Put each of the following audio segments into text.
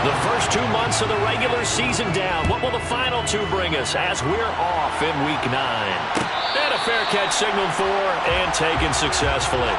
The first 2 months of the regular season down. What will the final two bring us as we're off in Week 9? And a fair catch signaled for and taken successfully.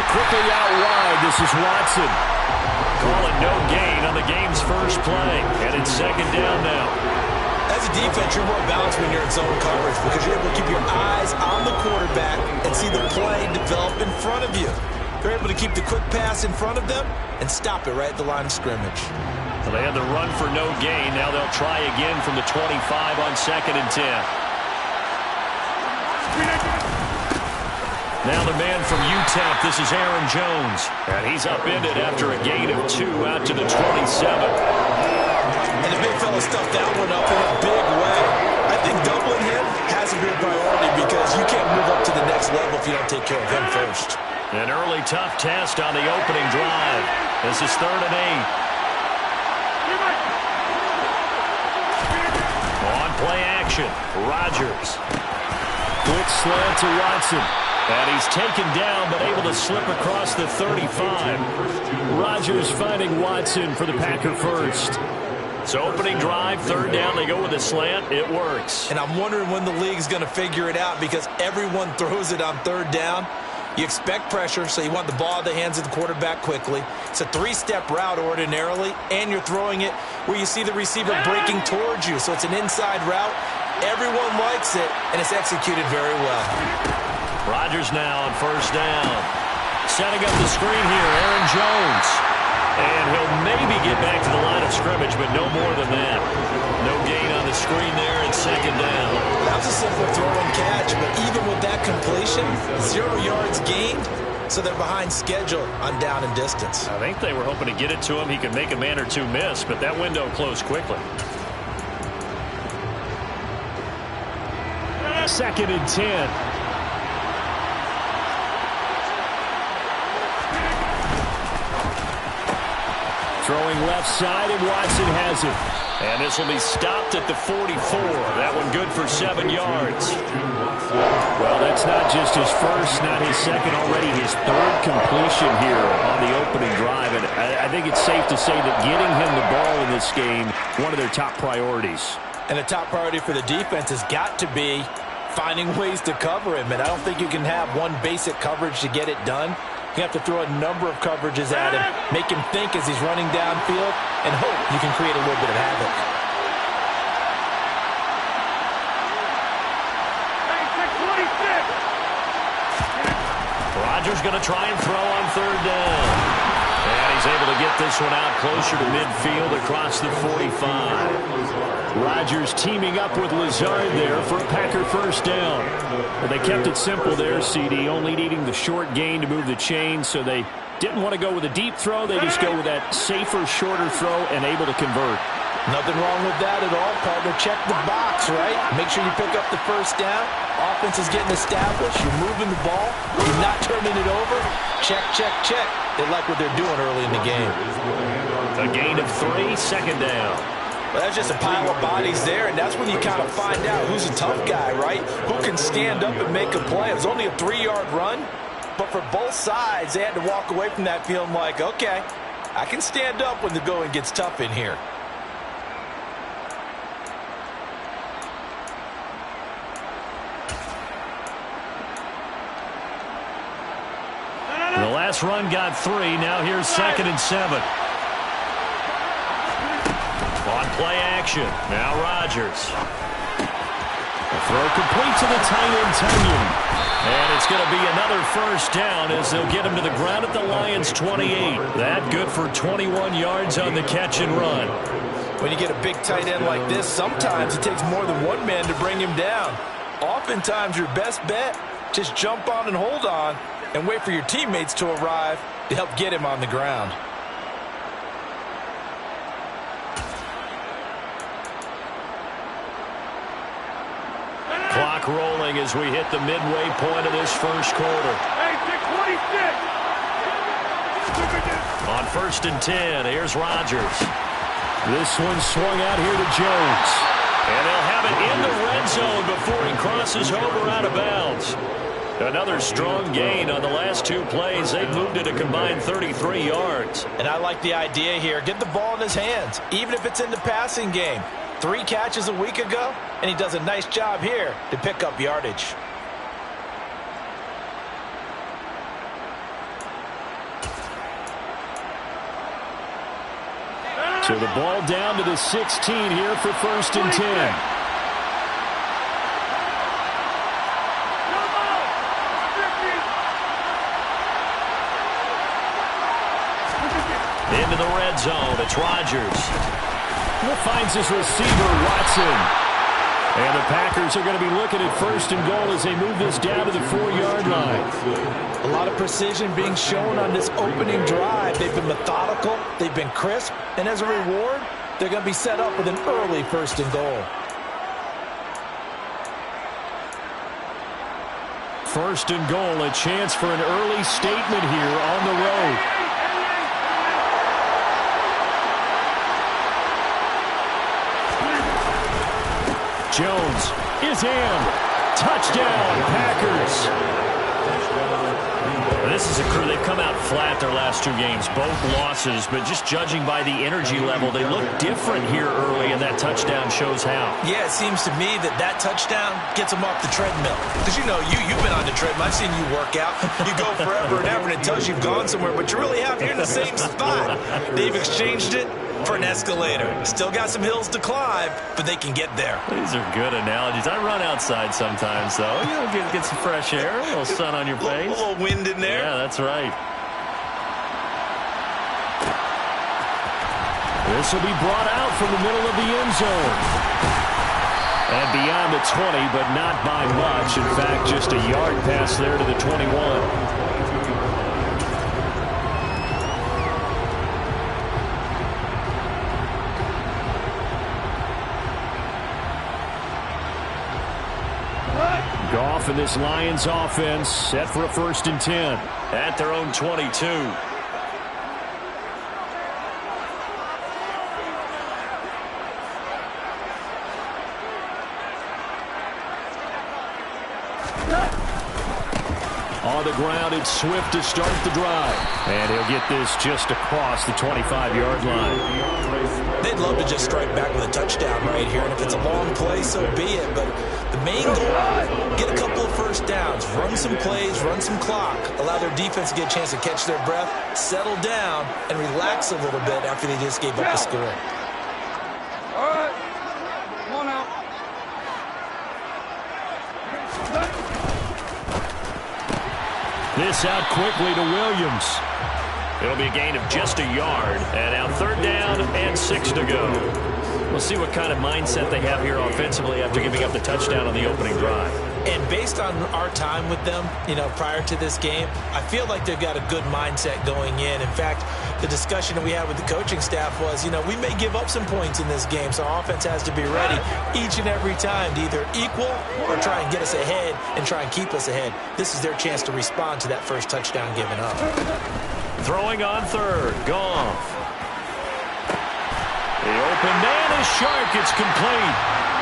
Quickly out wide, this is Watson. Calling no gain on the game's first play. And it's second down now. As a defense, you're more balanced when you're in zone coverage because you're able to keep your eyes on the quarterback and see the play develop in front of you. They're able to keep the quick pass in front of them and stop it right at the line of scrimmage. So they had the run for no gain. Now they'll try again from the 25 on 2nd and 10. Now the man from UTEP, this is Aaron Jones. And he's upended after a gain of 2 out to the 27. And the big fella stuffed that one up in a big way. I think doubling him has to be a priority because you can't move up to the next level if you don't take care of him first. An early tough test on the opening drive. This is 3rd and 8. On play action, Rodgers. Quick slant to Watson. And he's taken down, but able to slip across the 35. Rodgers finding Watson for the Packer first. So opening drive, 3rd down, they go with a slant. It works. And I'm wondering when the league's going to figure it out because everyone throws it on 3rd down. You expect pressure, so you want the ball in the hands of the quarterback quickly. It's a 3-step route ordinarily, and you're throwing it where you see the receiver breaking towards you. So it's an inside route. Everyone likes it, and it's executed very well. Rodgers now on 1st down. Setting up the screen here, Aaron Jones. And he'll maybe get back to the line of scrimmage, but no more than that. No gain on the screen there, and 2nd down. That was a simple throw and catch, but even with that completion, 0 yards gained, so they're behind schedule on down and distance. I think they were hoping to get it to him. He could make a man or two miss, but that window closed quickly. 2nd and 10. Throwing left side, and Watson has it. And this will be stopped at the 44. That one good for 7 yards. Well, that's not just his first, not his second, already his 3rd completion here on the opening drive. And I think it's safe to say that getting him the ball in this game, one of their top priorities. And the top priority for the defense has got to be finding ways to cover him. And I don't think you can have one basic coverage to get it done. You have to throw a number of coverages at him, make him think as he's running downfield, and hope you can create a little bit of havoc. Rodgers going to try and throw on 3rd down. And he's able to get this one out closer to midfield across the 45. Rodgers teaming up with Lazard there for a Packer 1st down. Well, they kept it simple there, CD, only needing the short gain to move the chain, so they didn't want to go with a deep throw. They just go with that safer, shorter throw and able to convert. Nothing wrong with that at all, partner. Check the box, right? Make sure you pick up the 1st down. Offense is getting established. You're moving the ball. You're not turning it over. Check, check, check. They like what they're doing early in the game. A gain of 3, 2nd down. Well, that's just a pile of bodies there, and that's when you kind of find out who's a tough guy, right? Who can stand up and make a play. It was only a 3-yard run, but for both sides, they had to walk away from that feeling like, okay, I can stand up when the going gets tough in here. The last run got 3. Now here's 2nd and 7. On play action. Now Rodgers. The throw complete to the tight end, Tunyon. And it's going to be another 1st down as they'll get him to the ground at the Lions' 28. That good for 21 yards on the catch and run. When you get a big tight end like this, sometimes it takes more than one man to bring him down. Oftentimes, your best bet, just jump on and hold on and wait for your teammates to arrive to help get him on the ground. Clock rolling as we hit the midway point of this first quarter. On 1st and 10, here's Rodgers. This one swung out here to Jones. And they'll have it in the red zone before he crosses over out of bounds. Another strong gain on the last 2 plays. They've moved it a combined 33 yards. And I like the idea here. Get the ball in his hands, even if it's in the passing game. 3 catches a week ago, and he does a nice job here to pick up yardage. So the ball down to the 16 here for 1st and 10. Into the red zone, it's Rodgers. Finds his receiver, Watson. And the Packers are going to be looking at 1st and goal as they move this down to the 4-yard line. A lot of precision being shown on this opening drive. They've been methodical, they've been crisp, and as a reward, they're going to be set up with an early 1st and goal. 1st and goal, a chance for an early statement here on the road. Jones is in. Touchdown, Packers. This is a crew. They've come out flat their last 2 games, both losses, but just judging by the energy level, they look different here early, and that touchdown shows how. Yeah, it seems to me that touchdown gets them off the treadmill. Because, you know, you've been on the treadmill. I've seen you work out. You go forever and ever, and it tells you've gone somewhere, but you really have. You're in the same spot. They've exchanged it for an escalator. Still got some hills to climb, but they can get there. These are good analogies. I run outside sometimes, though. You know, get some fresh air, a little sun on your face. A little wind in there. Yeah, that's right. This will be brought out from the middle of the end zone. And beyond the 20, but not by much. In fact, just a yard pass there to the 21. Goff and this Lions offense set for a 1st and 10. At their own 22. On the ground, it's Swift to start the drive. And he'll get this just across the 25-yard line. They'd love to just strike back with a touchdown right here. And if it's a long play, so be it. But the main goal, get a couple of 1st downs, run some plays, run some clock, allow their defense to get a chance to catch their breath, settle down, and relax a little bit after they just gave up the score. All right. Come on out. This out quickly to Williams. It'll be a gain of just a yard. And now 3rd down and 6 to go. We'll see what kind of mindset they have here offensively after giving up the touchdown on the opening drive. And based on our time with them, you know, prior to this game, I feel like they've got a good mindset going in. In fact, the discussion that we had with the coaching staff was, you know, we may give up some points in this game, so our offense has to be ready each and every time to either equal or try and get us ahead and try and keep us ahead. This is their chance to respond to that first touchdown given up. Throwing on 3rd, Goff. The open man is sharp. It's complete.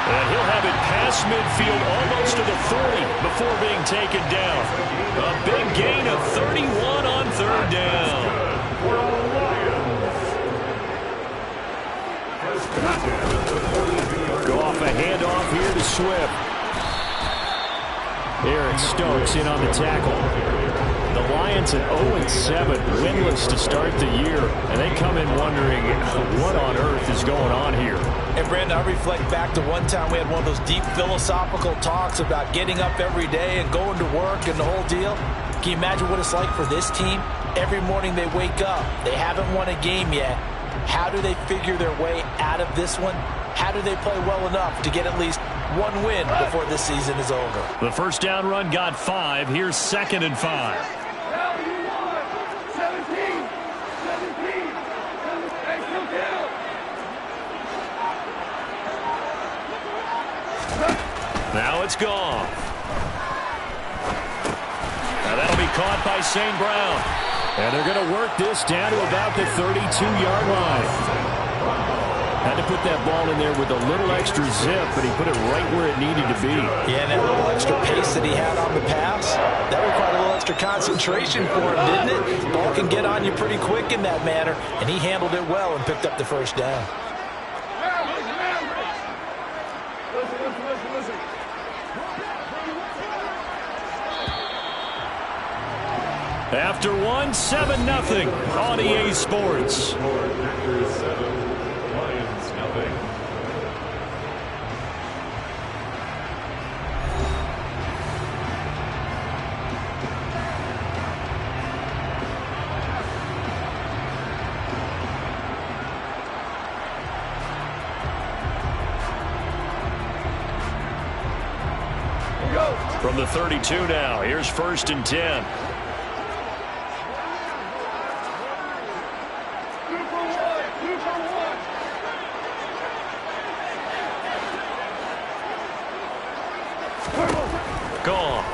And he'll have it past midfield almost to the 40 before being taken down. A big gain of 31 on 3rd down. Go off a handoff here to Swift. Eric Stokes in on the tackle. The Lions at 0-7, winless to start the year, and they come in wondering what on earth is going on here. And, Brandon, I reflect back to one time we had one of those deep philosophical talks about getting up every day and going to work and the whole deal. Can you imagine what it's like for this team? Every morning they wake up. They haven't won a game yet. How do they figure their way out of this one? How do they play well enough to get at least one win before this season is over? The 1st down run got 5. Here's 2nd and 5. it's Goff. Now that'll be caught by St. Brown. And they're going to work this down to about the 32-yard line. Had to put that ball in there with a little extra zip, but he put it right where it needed to be. Yeah, and that little extra pace that he had on the pass, that required a little extra concentration for him, didn't it? The ball can get on you pretty quick in that manner, and he handled it well and picked up the first down. Listen. After one, 7-0 on EA Sports. From the 32 now, here's 1st and 10. Gone.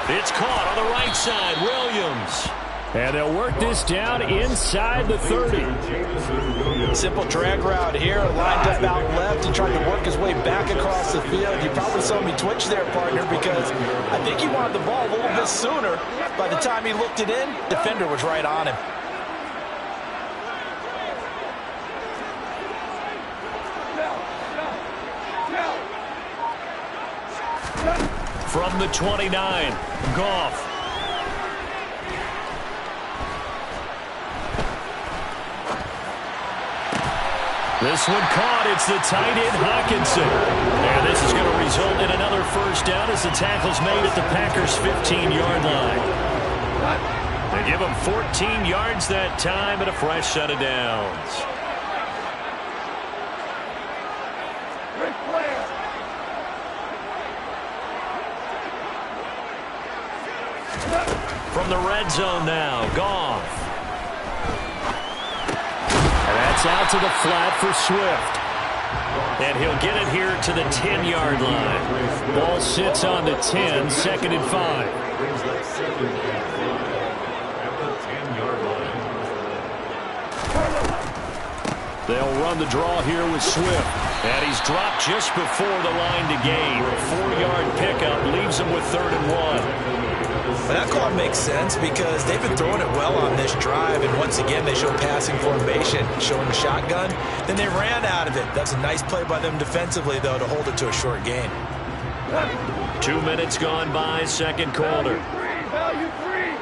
It's caught on the right side. Williams. And they'll work this down inside the 30. Simple drag route here, lined up out left. He tried to work his way back across the field. You probably saw me twitch there, partner, because I think he wanted the ball a little bit sooner. By the time he looked it in, defender was right on him. From the 29, Goff. This one caught. It's the tight end, Hockenson. And this is going to result in another first down as the tackle's made at the Packers' 15-yard line. They give him 14 yards that time and a fresh set of downs. From the red zone now, Goff. And that's out to the flat for Swift. And he'll get it here to the 10-yard line. Ball sits on the 10, 2nd and 5. They'll run the draw here with Swift. And he's dropped just before the line to gain. A 4-yard pickup leaves him with 3rd and 1. That call makes sense because they've been throwing it well on this drive, and once again they show passing formation, showing the shotgun. Then they ran out of it. That's a nice play by them defensively, though, to hold it to a short gain. 2 minutes gone by, 2nd quarter. Value free.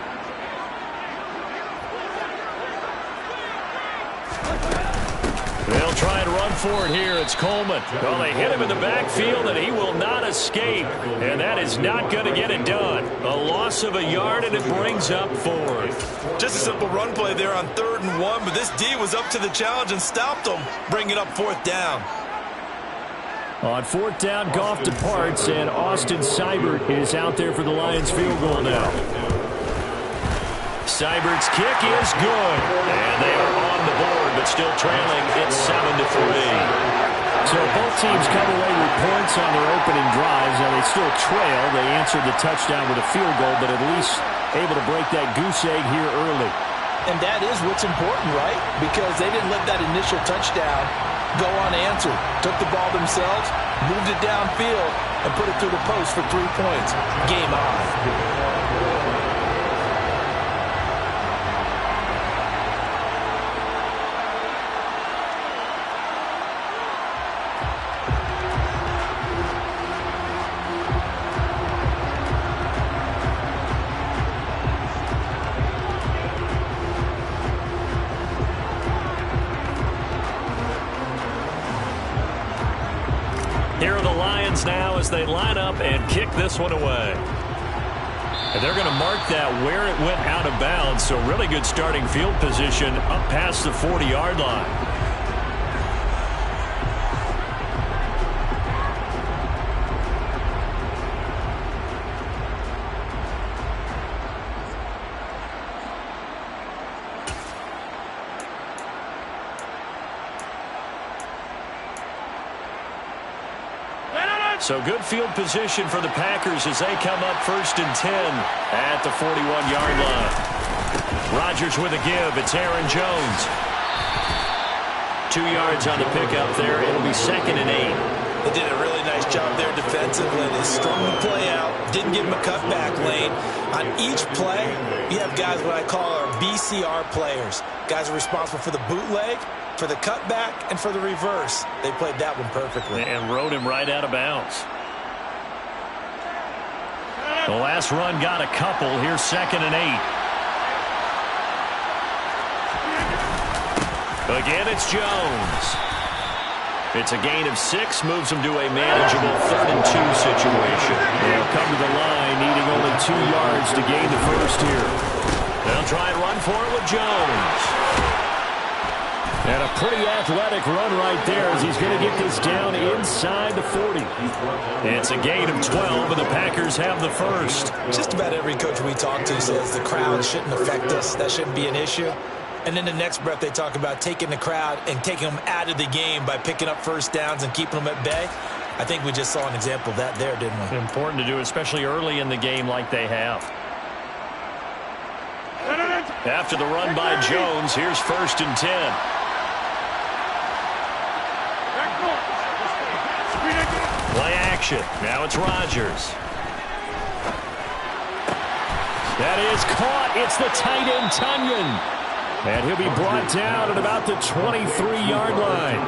They'll try and run for it here. It's Coleman. Well, they hit him in the backfield, and he will not escape. And that is not going to get it done. A loss of a yard, and it brings up 4th. Just a simple run play there on 3rd and 1, but this D was up to the challenge and stopped them, bringing up 4th down. On 4th down, Goff departs, and Austin Seibert is out there for the Lions field goal now. Seibert's kick is good. And they are on the board, but still trailing. It's 7-3. So both teams come away with points on their opening drives. Now they still trail. They answered the touchdown with a field goal, but at least able to break that goose egg here early. And that is what's important, right? Because they didn't let that initial touchdown go unanswered. Took the ball themselves, moved it downfield, and put it through the post for 3 points. Game on. Here are the Lions now as they line up and kick this one away. And they're going to mark that where it went out of bounds, so really good starting field position up past the 40-yard line. So good field position for the Packers as they come up 1st and 10 at the 41-yard line. Rodgers with a give. It's Aaron Jones. 2 yards on the pickup there. It'll be 2nd and 8. They did a really nice job there defensively. They strung the play out, didn't give him a cutback lane. On each play, you have guys what I call our BCR players. Guys are responsible for the bootleg, for the cutback, and for the reverse. They played that one perfectly. And rode him right out of bounds. The last run got a couple. Here's 2nd and 8. Again, it's Jones. It's a gain of 6, moves him to a manageable 3rd and 2 situation. They'll come to the line, needing only 2 yards to gain the first here. They'll try and run for it with Jones. And a pretty athletic run right there as he's going to get this down inside the 40. It's a gain of 12, and the Packers have the first. Just about every coach we talk to says the crowd shouldn't affect us. That shouldn't be an issue. And then the next breath they talk about taking the crowd and taking them out of the game by picking up first downs and keeping them at bay. I think we just saw an example of that there, didn't we? Important to do, especially early in the game like they have. After the run by Jones, here's 1st and 10. Play action. Now it's Rodgers. That is caught. It's the tight end, Tunyon. And he'll be brought down at about the 23-yard line.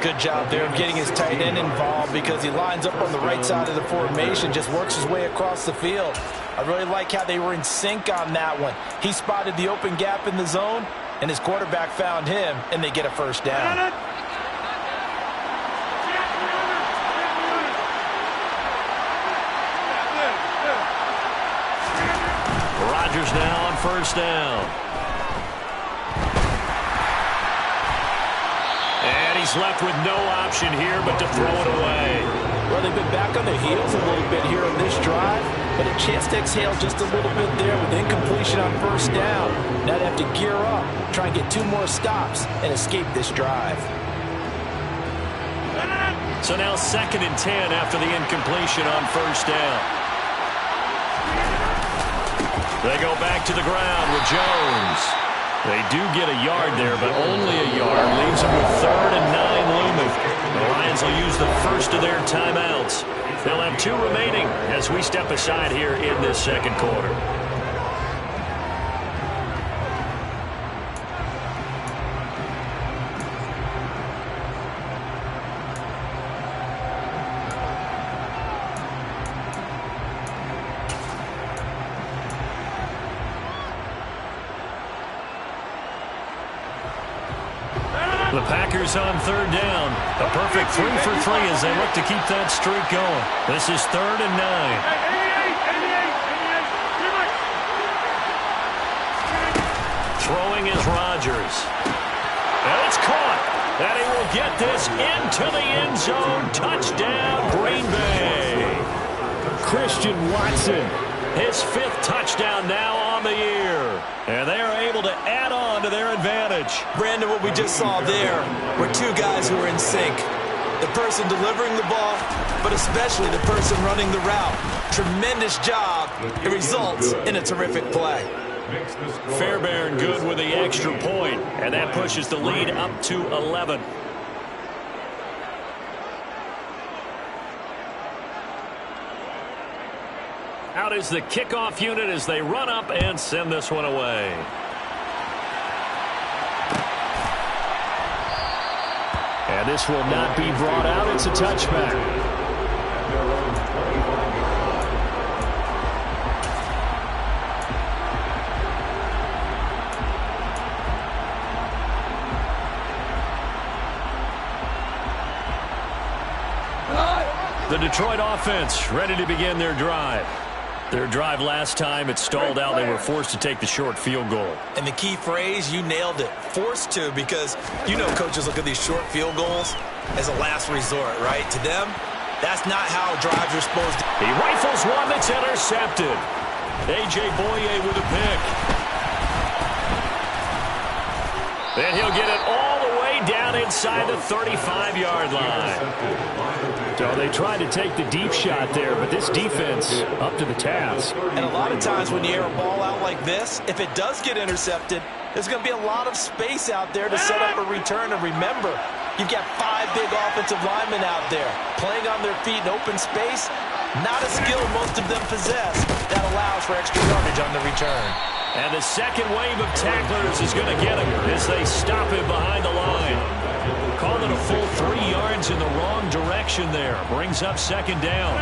Good job there of getting his tight end involved because he lines up on the right side of the formation, just works his way across the field. I really like how they were in sync on that one. He spotted the open gap in the zone, and his quarterback found him, and they get a first down. Rodgers now on 1st down. And he's left with no option here but to throw it away. Well, they've been back on their heels a little bit here on this drive, but a chance to exhale just a little bit there with incompletion on 1st down. Now they have to gear up, try and get 2 more stops, and escape this drive. So now 2nd and 10 after the incompletion on 1st down. They go back to the ground with Jones. They do get a yard there, but only a yard. Leaves them with 3rd and 9 looming. The Lions will use the first of their timeouts. They'll have 2 remaining as we step aside here in this 2nd quarter. The Packers on 3rd down. A perfect 3 for 3 as they look to keep that streak going. This is 3rd and 9. Throwing is Rodgers. And it's caught. And he will get this into the end zone. Touchdown, Green Bay. Christian Watson. His 5th touchdown now on the year. And they are able to add on to their advantage. Brandon, what we just saw there were 2 guys who were in sync. The person delivering the ball, but especially the person running the route. Tremendous job. It results in a terrific play. Fairbairn good with the extra point, and that pushes the lead up to 11. Out is the kickoff unit as they run up and send this one away. And this will not be brought out. It's a touchback. The Detroit offense ready to begin their drive. Their drive last time, it stalled out. They were forced to take the short field goal. And the key phrase, you nailed it. Forced to, because you know coaches look at these short field goals as a last resort, right? To them, that's not how drives are supposed to. He rifles one that's intercepted. A.J. Boye with a pick. And he'll get it all the way down inside the 35-yard line. So they tried to take the deep shot there, but this defense up to the task. And a lot of times when you air a ball out like this, if it does get intercepted, there's going to be a lot of space out there to set up a return. And remember, you've got 5 big offensive linemen out there playing on their feet in open space. Not a skill most of them possess. That allows for extra yardage on the return. And the second wave of tacklers is going to get him as they stop him behind the line. Called it a full 3 yards in the wrong direction there. Brings up second down.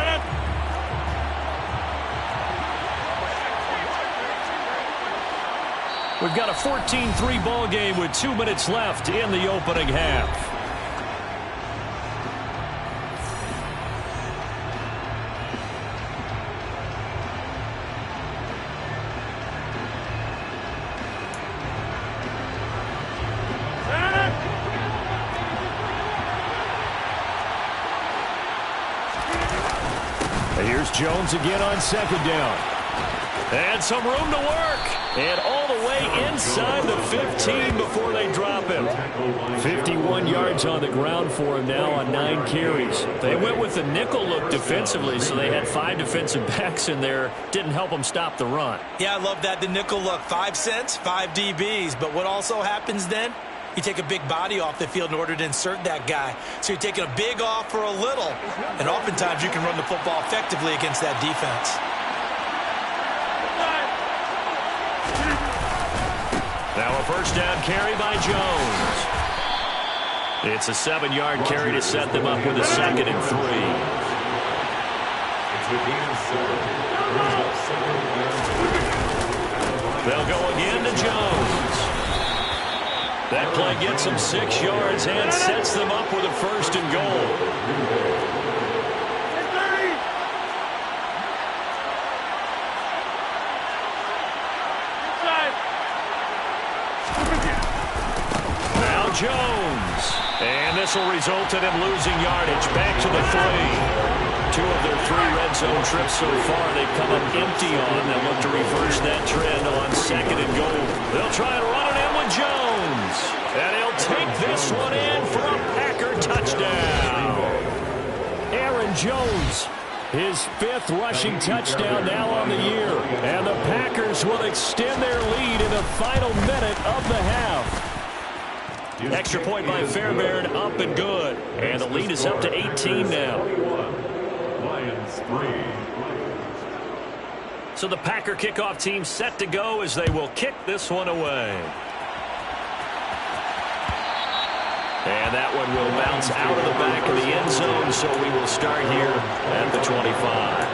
We've got a 14-3 ball game with 2 minutes left in the opening half. Here's Jones again on second down. And some room to work. And all the way inside the 15 before they drop him. 51 yards on the ground for him now on 9 carries. They went with the nickel look defensively, so they had 5 defensive backs in there. Didn't help them stop the run. Yeah, I love that, the nickel look. 5 cents, 5 DBs. But what also happens then? You take a big body off the field in order to insert that guy. So you're taking a big off for a little. And oftentimes you can run the football effectively against that defense. Now a first down carry by Jones. It's a 7-yard carry to set them up with a 2nd and 3. They'll go again to Jones. That play gets them 6 yards and sets them up with a 1st and goal. Now Jones. And this will result in him losing yardage. Back to the 3. 2 of their 3 red zone trips so far they've come up empty on. They'll look to reverse that trend on 2nd and goal. They'll try and run it in with Jones. And he'll take this one in for a Packer touchdown. Aaron Jones, his 5th rushing touchdown now on the year. And the Packers will extend their lead in the final minute of the half. Extra point by Fairbairn, up and good. And the lead is up to 18 now. So the Packer kickoff team set to go as they will kick this one away. And that one will bounce out of the back of the end zone, so we will start here at the 25.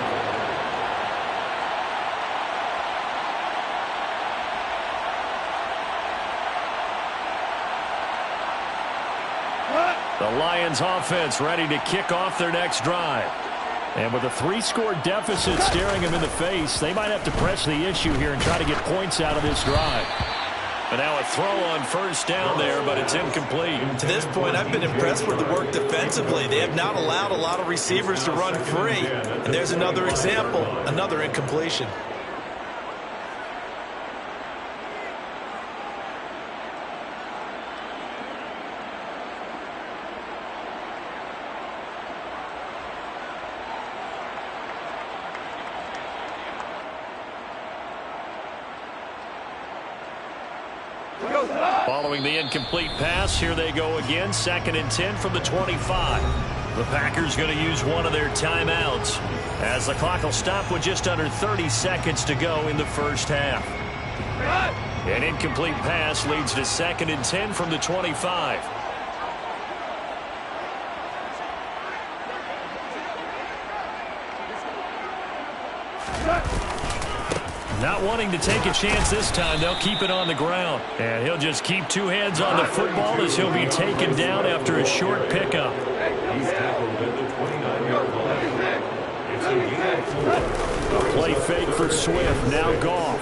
The Lions offense ready to kick off their next drive. And with a 3-score deficit staring them in the face, they might have to press the issue here and try to get points out of this drive. And now a throw on first down there, but it's incomplete. To this point, I've been impressed with the work defensively. They have not allowed a lot of receivers to run free. And there's another example, another incompletion. Following the incomplete pass, here they go again. 2nd and 10 from the 25. The Packers going to use one of their timeouts as the clock will stop with just under 30 seconds to go in the first half. An incomplete pass leads to 2nd and 10 from the 25. Not wanting to take a chance this time, they'll keep it on the ground. And he'll just keep 2 hands on the football as he'll be taken down after a short pickup. Play fake for Swift, now Goff.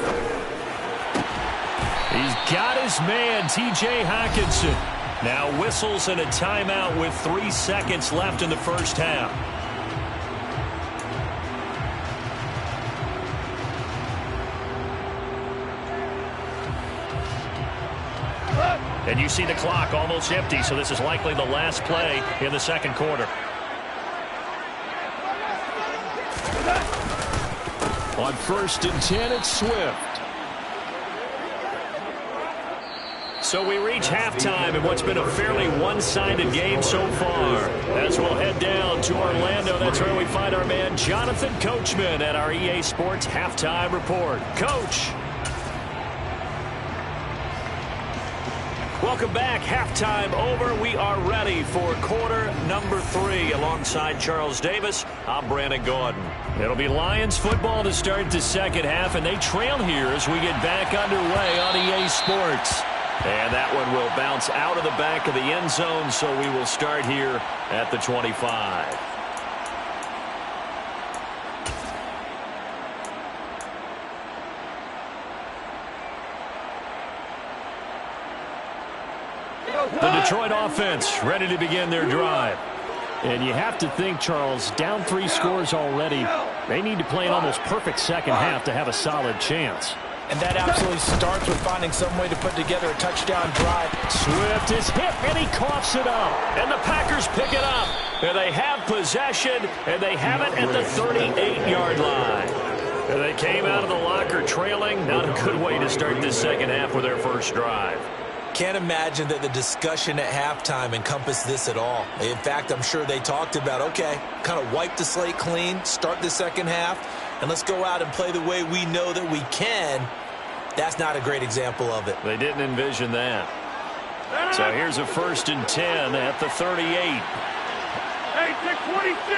He's got his man, T.J. Hockenson. Now whistles and a timeout with 3 seconds left in the first half. And you see the clock almost empty, so this is likely the last play in the second quarter. On 1st and 10, it's Swift. So we reach halftime in what's been a fairly one-sided game so far. As we'll head down to Orlando, that's where we find our man Jonathan Coachman at our EA Sports Halftime Report. Coach. Welcome back. Halftime over. We are ready for quarter number 3. Alongside Charles Davis, I'm Brandon Gordon. It'll be Lions football to start the second half, and they trail here as we get back underway on EA Sports. And that one will bounce out of the back of the end zone, so we will start here at the 25. The Detroit offense ready to begin their drive. And you have to think, Charles, down 3 scores already. They need to play an almost perfect second half to have a solid chance. And that absolutely starts with finding some way to put together a touchdown drive. Swift is hit, and he coughs it up. And the Packers pick it up. And they have possession, and they have it at the 38-yard line. And they came out of the locker trailing. Not a good way to start this second half with their first drive. Can't imagine that the discussion at halftime encompassed this at all. In fact, I'm sure they talked about, okay, kind of wipe the slate clean, start the second half, and let's go out and play the way we know that we can. That's not a great example of it. They didn't envision that. So here's a 1st and 10 at the 38. Hey, take 26.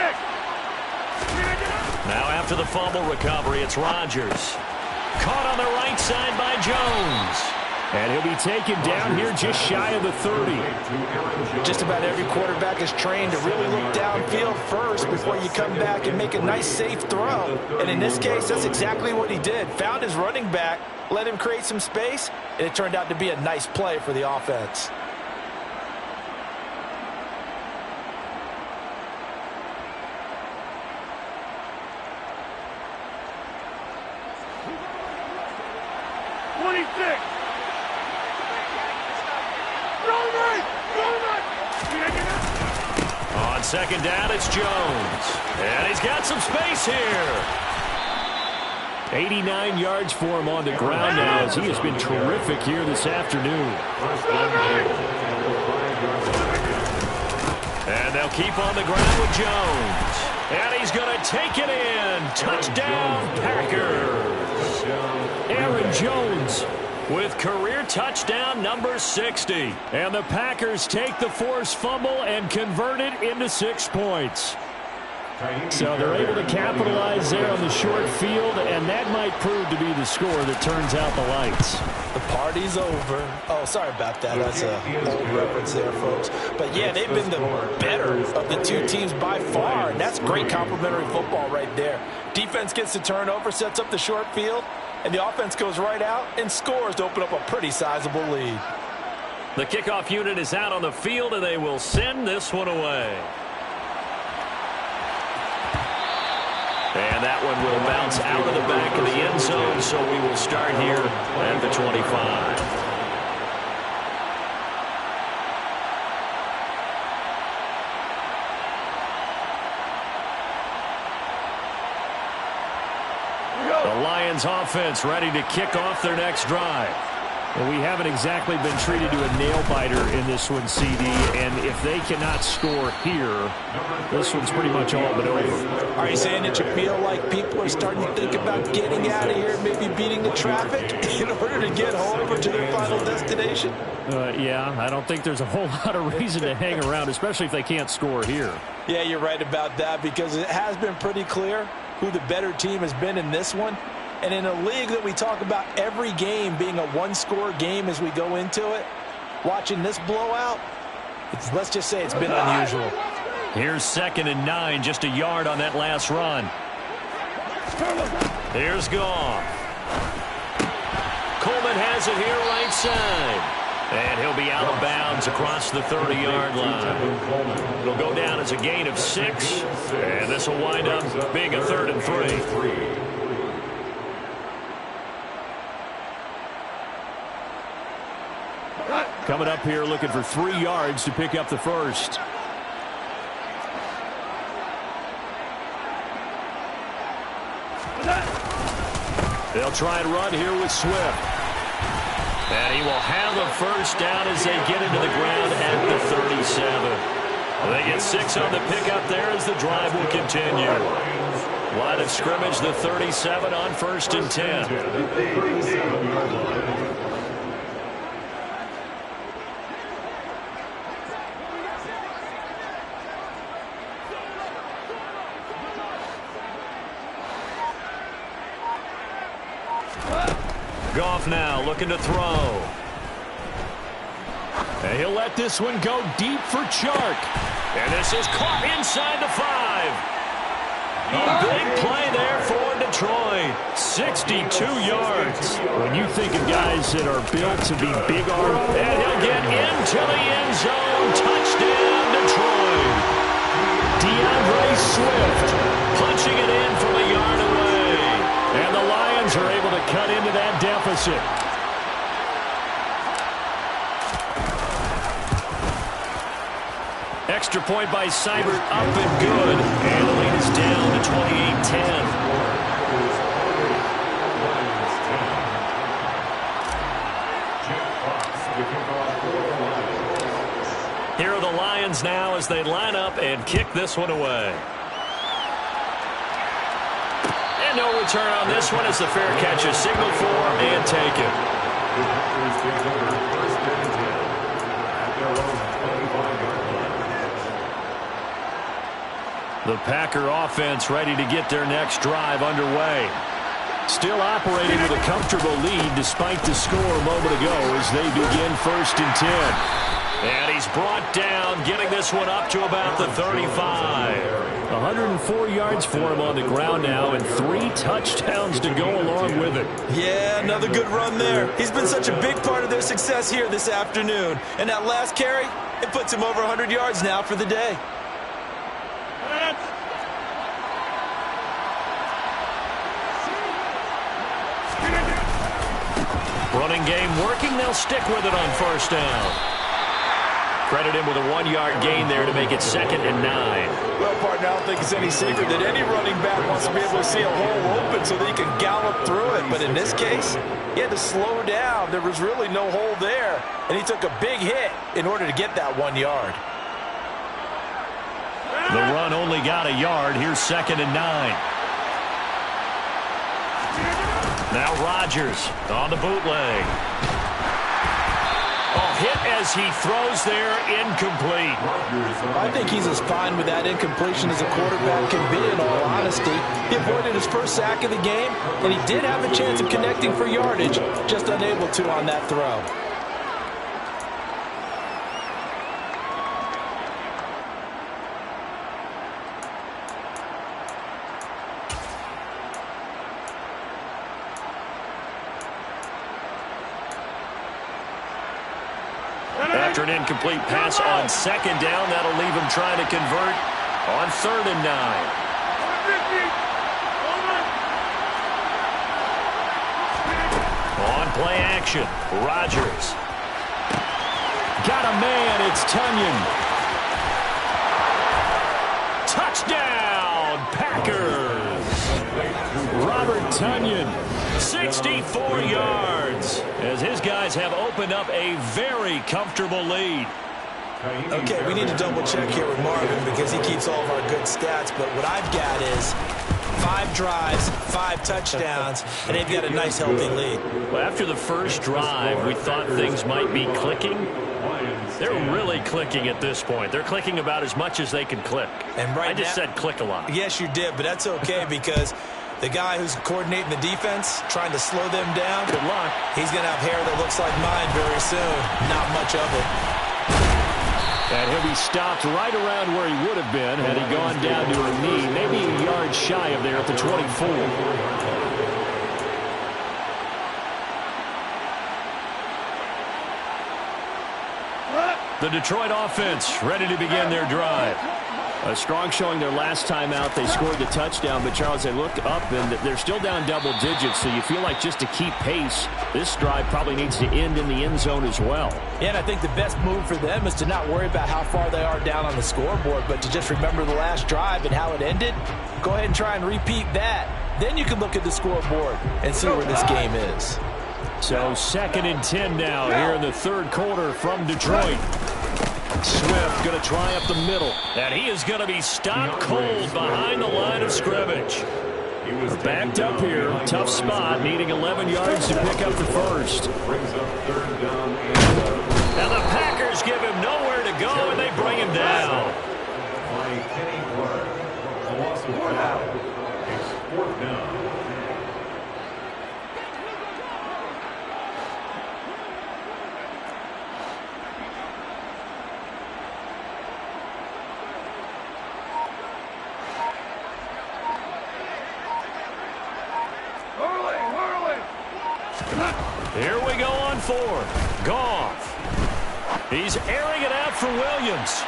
Now after the fumble recovery, it's Rodgers. Caught on the right side by Jones. And he'll be taken down here just shy of the 30. Just about every quarterback is trained to really look downfield first before you come back and make a nice, safe throw. And in this case, that's exactly what he did. Found his running back, let him create some space, and it turned out to be a nice play for the offense. On second down, it's Jones. And he's got some space here. 89 yards for him on the ground now as he has been terrific here this afternoon. And they'll keep on the ground with Jones. And he's going to take it in. Touchdown, Packers. Aaron Jones with career touchdown number 60. And the Packers take the forced fumble and convert it into 6 points. So they're able to capitalize there on the short field, and that might prove to be the score that turns out the lights. The party's over. Oh, sorry about that. That's an old reference there, folks. But, yeah, they've been the better of the two teams by far, and that's great complimentary football right there. Defense gets the turnover, sets up the short field, and the offense goes right out and scores to open up a pretty sizable lead. The kickoff unit is out on the field, and they will send this one away. And that one will bounce out of the back of the end zone, so we will start here at the 25. The Lions offense ready to kick off their next drive. Well, we haven't exactly been treated to a nail-biter in this one, CD, and if they cannot score here, this one's pretty much all but over. Are you saying that you feel like people are starting to think about getting out of here, maybe beating the traffic in order to get home or to their final destination? Yeah, I don't think there's a whole lot of reason to hang around, especially if they can't score here. Yeah, you're right about that, because it has been pretty clear who the better team has been in this one. And in a league that we talk about every game being a one-score game as we go into it, watching this blowout, let's just say it's been unusual. Here's 2nd and 9, just a yard on that last run. Here's Goff. Coleman has it here right side. And he'll be out of bounds across the 30-yard line. It'll go down as a gain of 6, and this will wind up being a 3rd and 3. Coming up here looking for 3 yards to pick up the first. They'll try and run here with Swift. And he will have a first down as they get into the ground at the 37. They get 6 on the pickup there as the drive will continue. Line of scrimmage, the 37 on 1st and 10. Goff now looking to throw. And he'll let this one go deep for Chark. And this is caught inside the 5. A big play there for Detroit. 62 yards. When you think of guys that are built to be big arm. And he'll get into the end zone. Touchdown, Detroit. DeAndre Swift punching it in from a yard away. And the Lions are able to cut into that deficit. Extra point by Seibert, up and good. And the lead is down to 28-10. Here are the Lions now as they line up and kick this one away. And no return on this one as the fair catch is signaled for and taken. The Packer offense ready to get their next drive underway. Still operating with a comfortable lead despite the score a moment ago as they begin 1st and 10. And he's brought down, getting this one up to about the 35. 104 yards for him on the ground now and 3 touchdowns to go along with it. Yeah, another good run there. He's been such a big part of their success here this afternoon. And that last carry, it puts him over 100 yards now for the day. Running game working. They'll stick with it on 1st down. Credit him with a 1-yard gain there to make it 2nd and 9. Well, partner, I don't think it's any secret that any running back wants to be able to see a hole open so that he can gallop through it. But in this case, he had to slow down. There was really no hole there. And he took a big hit in order to get that 1 yard. The run only got a yard. Here's 2nd and 9. Now Rodgers on the bootleg. Oh, hit as he throws there, incomplete. I think he's as fine with that incompletion as a quarterback can be, in all honesty. He avoided his first sack of the game, and he did have a chance of connecting for yardage, just unable to on that throw. After an incomplete pass on 2nd down, that'll leave him trying to convert on 3rd and 9. On play action, Rodgers. Got a man, it's Tunyon. Touchdown, Packers. Robert Tunyon, 64 yards, as his guys have opened up a very comfortable lead. Okay, we need to double check here with Marvin because he keeps all of our good stats, but what I've got is 5 drives, 5 touchdowns, and they've got a nice healthy lead. Well, after the first drive, we thought things might be clicking. They're really clicking at this point. They're clicking about as much as they can click. And right I just said click a lot. Yes, you did, but that's okay because the guy who's coordinating the defense, trying to slow them down, good luck. He's going to have hair that looks like mine very soon. Not much of it. And he'll be stopped right around where he would have been had he gone down to a knee, maybe a yard shy of there at the 24. The Detroit offense ready to begin their drive. A strong showing their last time out. They scored the touchdown, but Charles, they look up and they're still down double digits, so you feel like just to keep pace, this drive probably needs to end in the end zone as well. Yeah, and I think the best move for them is to not worry about how far they are down on the scoreboard, but to just remember the last drive and how it ended. Go ahead and try and repeat that. Then you can look at the scoreboard and see where this game is. So 2nd and 10 now here in the third quarter from Detroit. Swift going to try up the middle. And he is going to be stopped cold behind the line of scrimmage. We're backed up here. Tough spot, needing 11 yards to pick up the first. And the Packers give him nowhere to go, and they bring him down. Fourth down. Here we go on 4th. Goff. He's airing it out for Williams.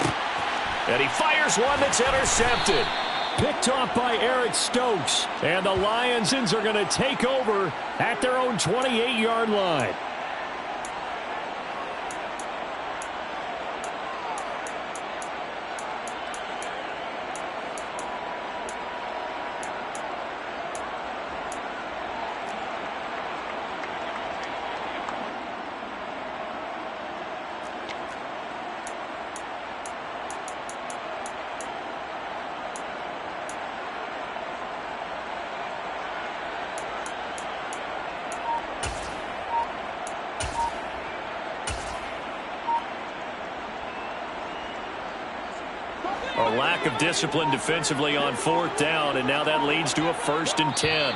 And he fires one that's intercepted. Picked off by Eric Stokes. And the Lionsons are going to take over at their own 28-yard line. A lack of discipline defensively on 4th down, and now that leads to a 1st and 10.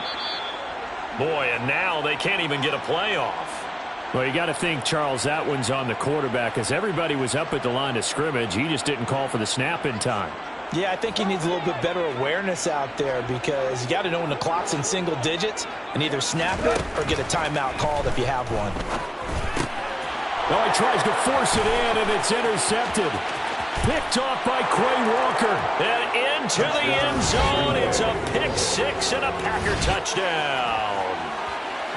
Boy, and now they can't even get a playoff. Well, you got to think, Charles, that one's on the quarterback, as everybody was up at the line of scrimmage. He just didn't call for the snap in time. Yeah, I think he needs a little bit better awareness out there, because you got to know when the clock's in single digits and either snap it or get a timeout called if you have one. Oh, he tries to force it in, and it's intercepted. Picked off by Quay Walker. And into the end zone. It's a pick 6 and a Packer touchdown.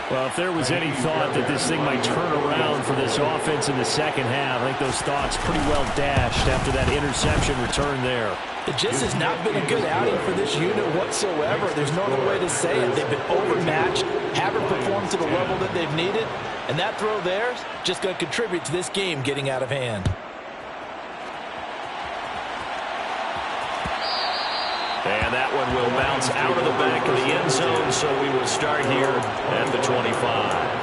Well, if there was any thought that this thing might turn around for this offense in the second half, I think those thoughts pretty well dashed after that interception return there. It just has not been a good outing for this unit whatsoever. There's no other way to say it. They've been overmatched, haven't performed to the level that they've needed, and that throw there is just going to contribute to this game getting out of hand. And that one will bounce out of the back of the end zone, so we will start here at the 25.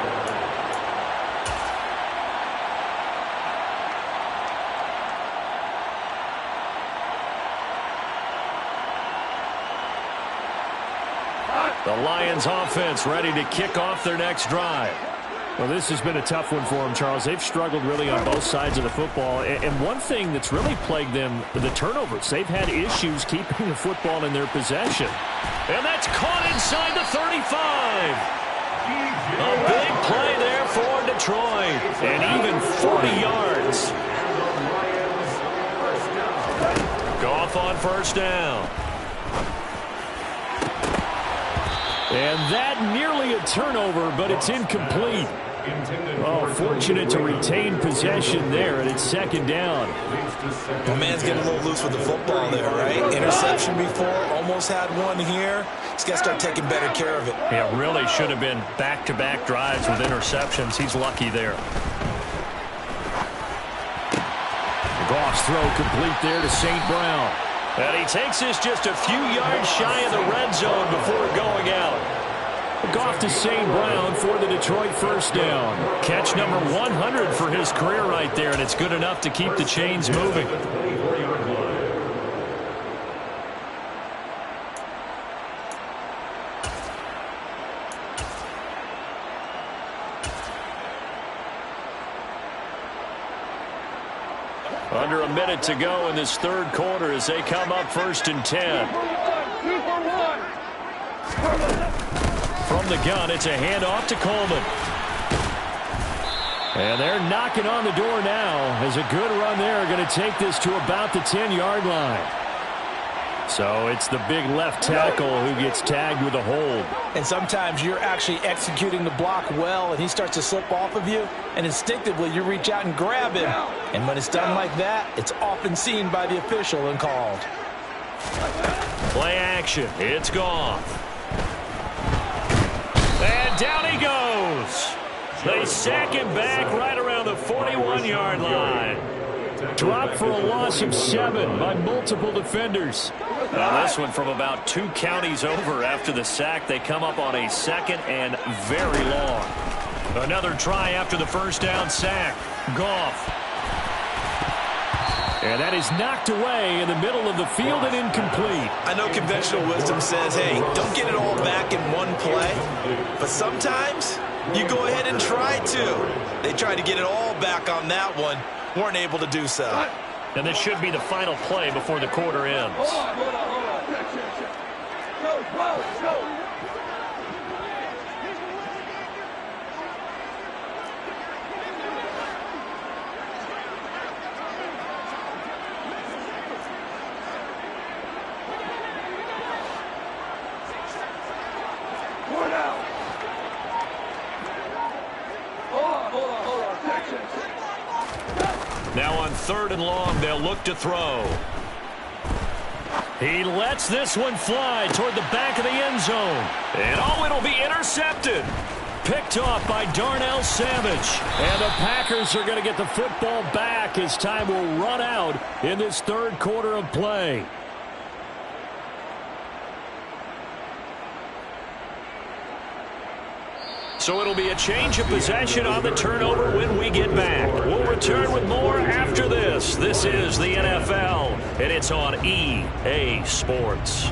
The Lions offense ready to kick off their next drive. Well, this has been a tough one for them, Charles. They've struggled really on both sides of the football. And one thing that's really plagued them, the turnovers. They've had issues keeping the football in their possession. And that's caught inside the 35. A big play there for Detroit. And even 40 yards. Goff on 1st down. And that nearly a turnover, but it's incomplete. Oh, fortunate to retain possession there, and it's 2nd down. The man's getting a little loose with the football there, right? Interception before, almost had one here. He's got to start taking better care of it. Yeah, really should have been back-to-back drives with interceptions. He's lucky there. Goff's throw complete there to St. Brown. And he takes this just a few yards shy of the red zone before going out. Goff to St. Brown for the Detroit 1st down. Catch number 100 for his career right there, and it's good enough to keep the chains moving. Under a minute to go in this third quarter as they come up 1st and 10. From the gun, it's a handoff to Coleman. And they're knocking on the door now as a good run there going to take this to about the 10-yard line. So it's the big left tackle who gets tagged with a hold. And sometimes you're actually executing the block well, and he starts to slip off of you, and instinctively you reach out and grab him. And when it's done like that, it's often seen by the official and called. Play action. It's gone. And down he goes. They sack him back right around the 41-yard line. Dropped for a loss of 7 by multiple defenders. Now this one from about 2 counties over after the sack. They come up on a second and very long. Another try after the first down sack. Goff. And that is knocked away in the middle of the field and incomplete. I know conventional wisdom says, hey, don't get it all back in one play. But sometimes you go ahead and try to. They tried to get it all back on that one. Weren't able to do so. And this should be the final play before the quarter ends. Go. Now on 3rd and long, they'll look to throw. He lets this one fly toward the back of the end zone. And it'll be intercepted. Picked off by Darnell Savage. And the Packers are going to get the football back as time will run out in this 3rd quarter of play. So it'll be a change of possession on the turnover when we get back. We'll return with more after this. This is the NFL, and it's on EA Sports.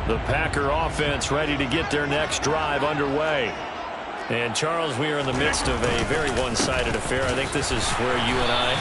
The Packer offense ready to get their next drive underway. And, Charles, we are in the midst of a very one-sided affair. I think this is where you and I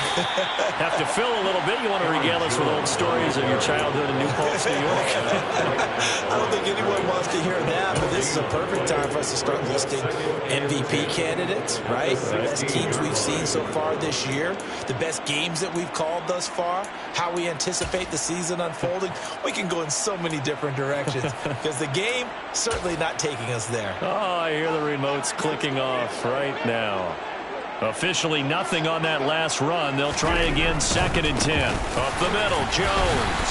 have to fill a little bit. You want to regale us with old stories of your childhood in New Paltz, New York? I don't think anyone wants to hear that, but this is a perfect time for us to start listing MVP candidates, right? The best teams we've seen so far this year, the best games that we've called thus far, how we anticipate the season unfolding. We can go in so many different directions because the game certainly not taking us there. Oh, I hear the remotes clicking off right now. Officially nothing on that last run. They'll try again 2nd and 10. Up the middle, Jones.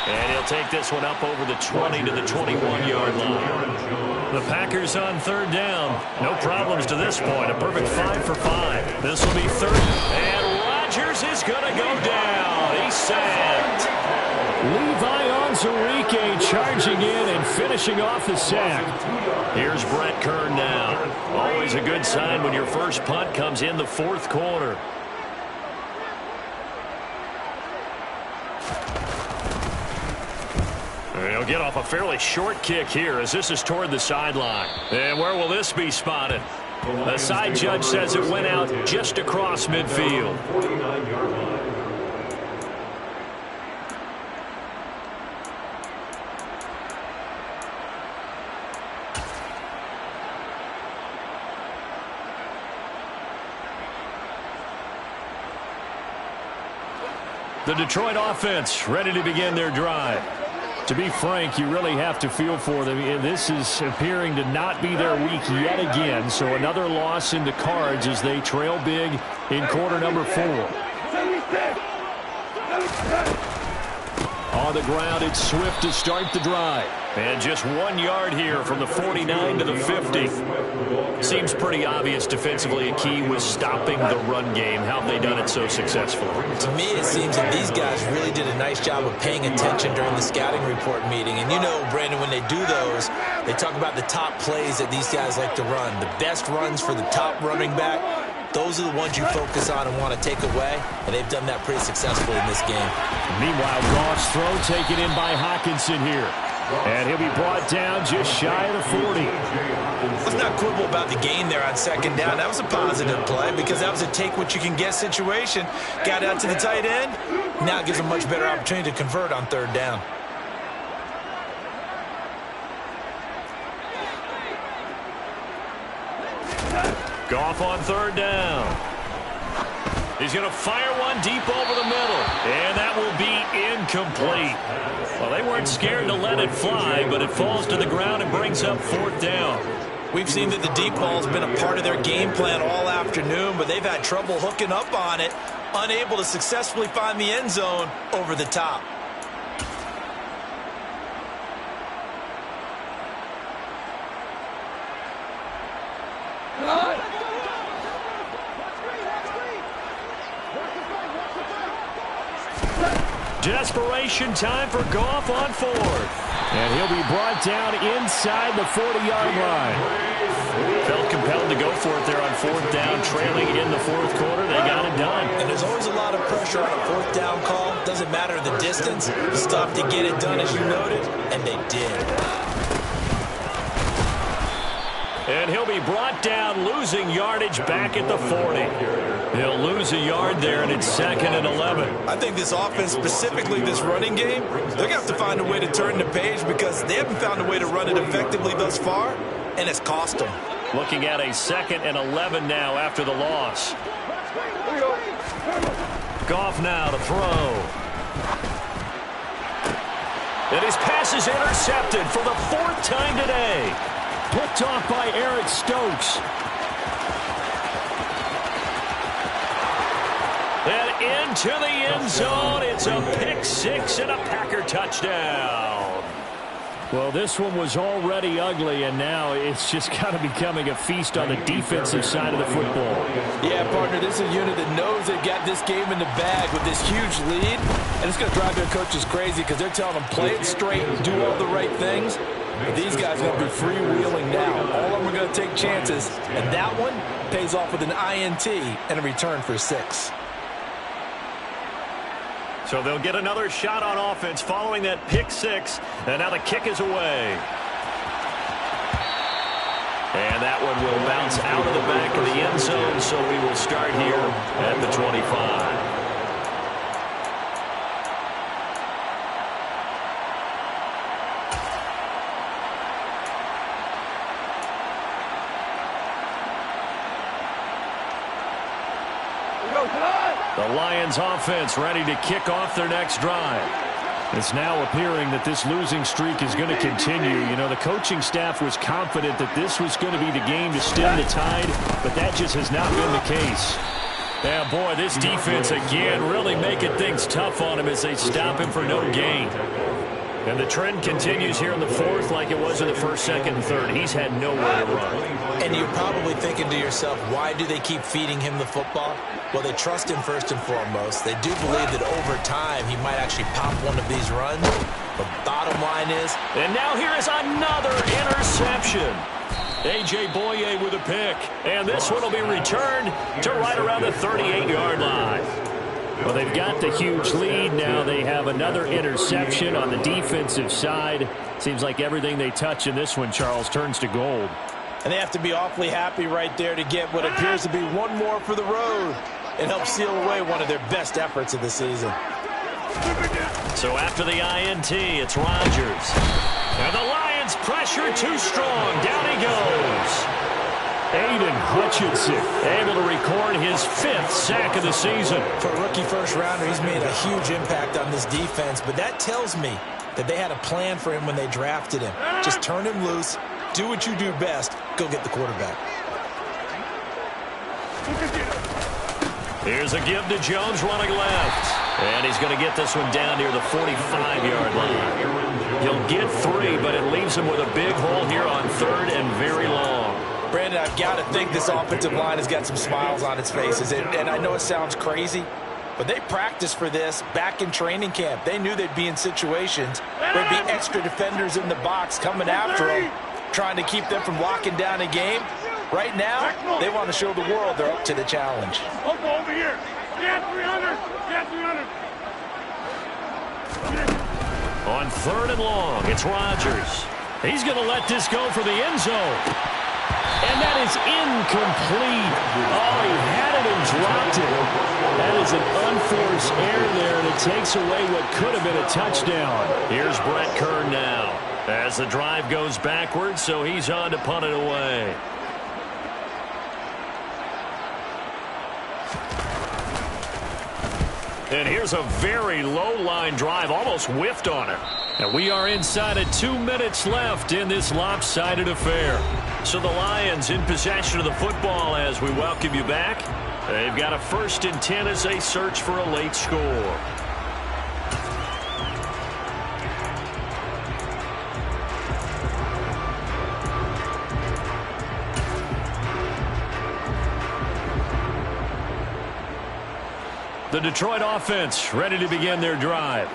And he'll take this one up over the 20 to the 21-yard line. The Packers on 3rd down. No problems to this point. A perfect 5 for 5. This will be 3rd. And Rodgers is going to go down. He's sacked. Levi Onwuzurike charging in and finishing off the sack. Here's Brett Kern now. Always a good sign when your first punt comes in the 4th quarter. He'll get off a fairly short kick here as this is toward the sideline. And where will this be spotted? The side judge says it went out just across midfield. The Detroit offense ready to begin their drive. To be frank, you really have to feel for them. This is appearing to not be their week yet again. So another loss in the cards as they trail big in quarter number 4. On the ground, it's Swift to start the drive. And just 1 yard here from the 49 to the 50. Seems pretty obvious defensively a key was stopping the run game. How have they done it so successfully? To me, it seems that these guys really did a nice job of paying attention during the scouting report meeting. And you know, Brandon, when they do those, they talk about the top plays that these guys like to run. The best runs for the top running back. Those are the ones you focus on and want to take away, and they've done that pretty successfully in this game. Meanwhile, Goff's throw taken in by Hockenson here. And he'll be brought down just shy of the 40. Let's not quibble about the gain there on second down. That was a positive play because that was a take-what-you-can-get situation. Got out to the tight end. Now it gives them a much better opportunity to convert on third down. Goff on third down. He's going to fire one deep over the middle. And that will be incomplete. Well, they weren't scared to let it fly, but it falls to the ground and brings up fourth down. We've seen that the deep ball has been a part of their game plan all afternoon, but they've had trouble hooking up on it, unable to successfully find the end zone over the top. Desperation time for Goff on fourth. And he'll be brought down inside the 40-yard line. Felt compelled to go for it there on fourth down, trailing in the fourth quarter. They got it done. And there's always a lot of pressure on a fourth down call. Doesn't matter the distance. It's tough to get it done, as you noted, and they did. And he'll be brought down, losing yardage back at the 40. He'll lose a yard there, and it's 2nd and 11. I think this offense, specifically this running game, they're going to have to find a way to turn the page because they haven't found a way to run it effectively thus far, and it's cost them. Looking at a 2nd and 11 now after the loss. Goff now to throw. And his pass is intercepted for the 4th time today. Picked off by Eric Stokes. And into the end zone. It's a pick six and a Packer touchdown. Well, this one was already ugly, and now it's just kind of becoming a feast on the defensive side of the football. Yeah, partner, this is a unit that knows they've got this game in the bag with this huge lead, and it's going to drive their coaches crazy because they're telling them play it straight and do all the right things. But these guys are going to be freewheeling now. All of them are going to take chances, and that one pays off with an INT and a return for 6. So they'll get another shot on offense following that pick six, and now the kick is away. And that one will bounce out of the back of the end zone, so we will start here at the 25. The Lions offense ready to kick off their next drive. It's now appearing that this losing streak is going to continue. You know, the coaching staff was confident that this was going to be the game to stem the tide, but that just has not been the case. Yeah, boy, this defense again really making things tough on him as they stop him for no gain. And the trend continues here in the 4th like it was in the 1st, 2nd, and 3rd. He's had nowhere to run. And you're probably thinking to yourself, why do they keep feeding him the football? Well, they trust him first and foremost. They do believe that over time he might actually pop one of these runs. The bottom line is... And now here is another interception. A.J. Boye with a pick. And this one will be returned to right around the 38-yard line. Well, they've got the huge lead. Now they have another interception on the defensive side. Seems like everything they touch in this one, Charles, turns to gold. And they have to be awfully happy right there to get what appears to be one more for the road. It helps seal away one of their best efforts of the season. So after the INT, it's Rodgers. And the Lions pressure too strong. Down he goes. Aiden Hutchinson able to record his 5th sack of the season. For a rookie first-rounder, he's made a huge impact on this defense, but that tells me that they had a plan for him when they drafted him. Just turn him loose, do what you do best, go get the quarterback. Here's a give to Jones running left. And he's going to get this one down near the 45-yard line. He'll get 3, but it leaves him with a big hole here on 3rd and very long. Brandon, I've got to think this offensive line has got some smiles on its faces. And I know it sounds crazy, but they practiced for this back in training camp. They knew they'd be in situations where there'd be extra defenders in the box coming after them, trying to keep them from locking down a game. Right now, they want to show the world they're up to the challenge. Over here. Get 300. Get 300. On 3rd and long, it's Rodgers. He's going to let this go for the end zone. And that is incomplete. Oh, he had it and dropped it. That is an unforced error there, and it takes away what could have been a touchdown. Here's Brett Kern now as the drive goes backwards, so he's on to punt it away. And here's a very low-line drive, almost whiffed on it. And we are inside of 2 minutes left in this lopsided affair. So the Lions in possession of the football as we welcome you back. They've got a 1st and 10 as they search for a late score. The Detroit offense ready to begin their drive.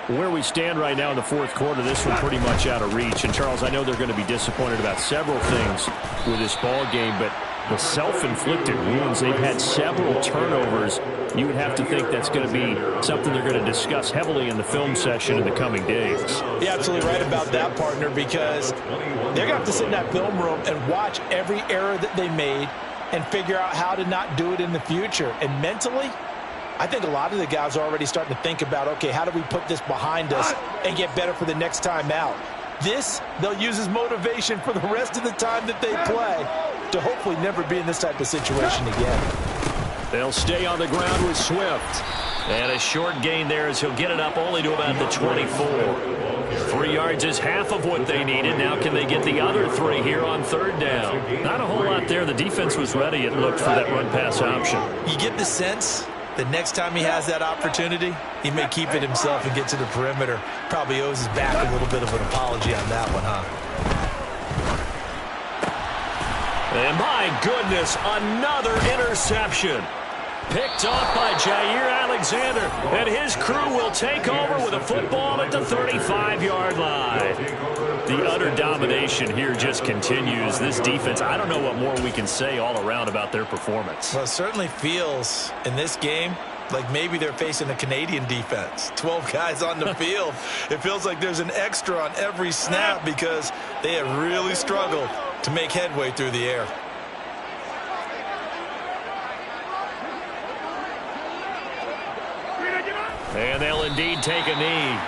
Where we stand right now in the 4th quarter, this one pretty much out of reach. And, Charles, I know they're going to be disappointed about several things with this ball game, but the self-inflicted wounds, they've had several turnovers. You would have to think that's going to be something they're going to discuss heavily in the film session in the coming days. You're absolutely right about that, partner, because they're going to have to sit in that film room and watch every error that they made and figure out how to not do it in the future. And mentally, I think a lot of the guys are already starting to think about, okay, how do we put this behind us and get better for the next time out? This, they'll use as motivation for the rest of the time that they play to hopefully never be in this type of situation again. They'll stay on the ground with Swift. And a short gain there as he'll get it up only to about the 24. 3 yards is half of what they needed. Now can they get the other 3 here on 3rd down? Not a whole lot there. The defense was ready, it looked, for that run-pass option. You get the sense the next time he has that opportunity, he may keep it himself and get to the perimeter. Probably owes his back a little bit of an apology on that one, huh? And my goodness, another interception. Picked off by Jair Alexander. And his crew will take over with a football at the 35-yard line. The utter domination here just continues. This defense, I don't know what more we can say all around about their performance. Well, it certainly feels in this game like maybe they're facing a Canadian defense. 12 guys on the field. It feels like there's an extra on every snap because they have really struggled to make headway through the air. And they'll indeed take a knee.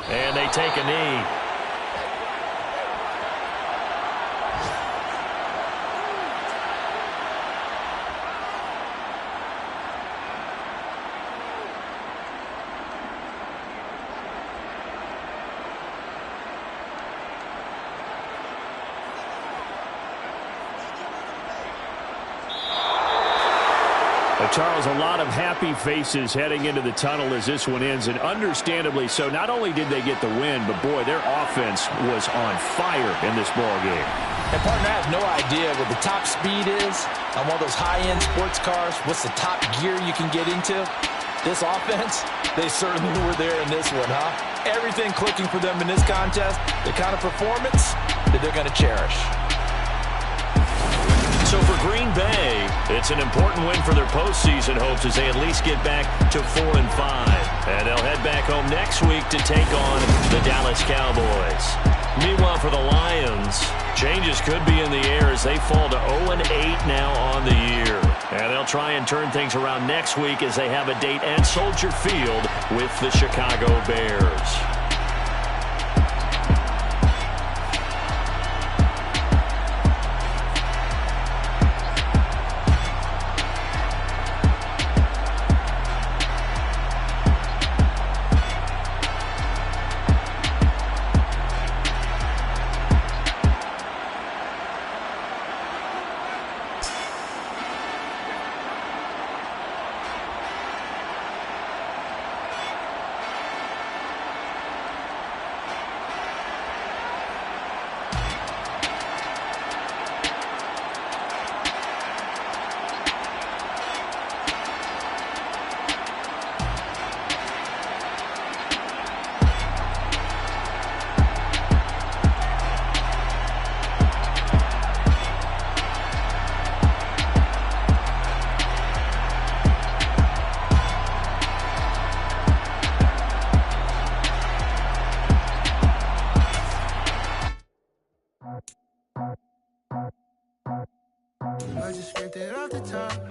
And they take a knee. Charles, a lot of happy faces heading into the tunnel as this one ends, and understandably so. Not only did they get the win, but, boy, their offense was on fire in this ball game. And, partner, I have no idea what the top speed is on one of those high-end sports cars. What's the top gear you can get into? This offense, they certainly were there in this one, huh? Everything clicking for them in this contest, the kind of performance that they're going to cherish. So for Green Bay, it's an important win for their postseason hopes as they at least get back to 4-5. And they'll head back home next week to take on the Dallas Cowboys. Meanwhile, for the Lions, changes could be in the air as they fall to 0-8 now on the year. And they'll try and turn things around next week as they have a date at Soldier Field with the Chicago Bears. I just scraped it off the top.